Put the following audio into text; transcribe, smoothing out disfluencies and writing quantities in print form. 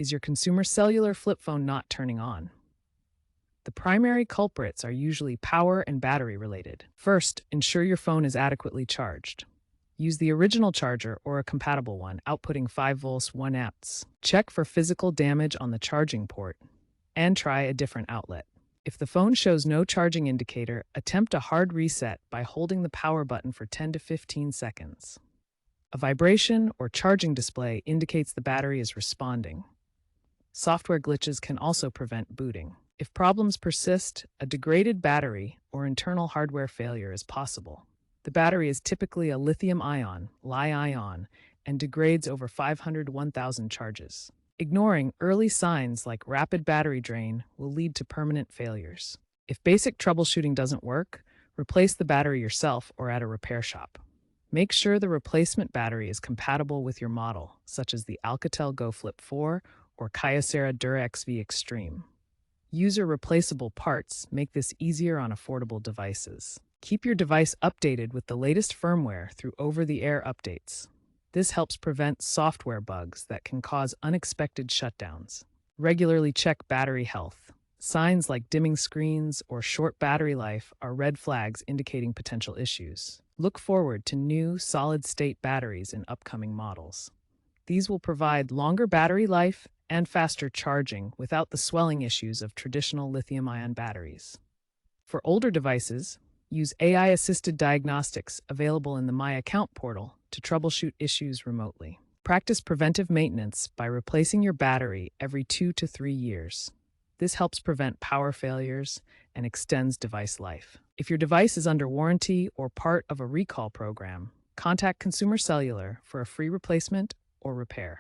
Is your Consumer Cellular flip phone not turning on? The primary culprits are usually power and battery related. First, ensure your phone is adequately charged. Use the original charger or a compatible one, outputting 5 volts 1 amps. Check for physical damage on the charging port and try a different outlet. If the phone shows no charging indicator, attempt a hard reset by holding the power button for 10 to 15 seconds. A vibration or charging display indicates the battery is responding. Software glitches can also prevent booting. If problems persist, a degraded battery or internal hardware failure is possible. The battery is typically a lithium-ion, Li-ion, and degrades over 500-1,000 charges. Ignoring early signs like rapid battery drain will lead to permanent failures. If basic troubleshooting doesn't work, replace the battery yourself or at a repair shop. Make sure the replacement battery is compatible with your model, such as the Alcatel Go Flip 4 or Kyocera Dura XV Extreme. User replaceable parts make this easier on affordable devices. Keep your device updated with the latest firmware through over-the-air updates. This helps prevent software bugs that can cause unexpected shutdowns. Regularly check battery health. Signs like dimming screens or short battery life are red flags indicating potential issues. Look forward to new solid-state batteries in upcoming models. These will provide longer battery life and faster charging without the swelling issues of traditional lithium-ion batteries. For older devices, use AI-assisted diagnostics available in the My Account portal to troubleshoot issues remotely. Practice preventive maintenance by replacing your battery every 2 to 3 years. This helps prevent power failures and extends device life. If your device is under warranty or part of a recall program, contact Consumer Cellular for a free replacement or repair.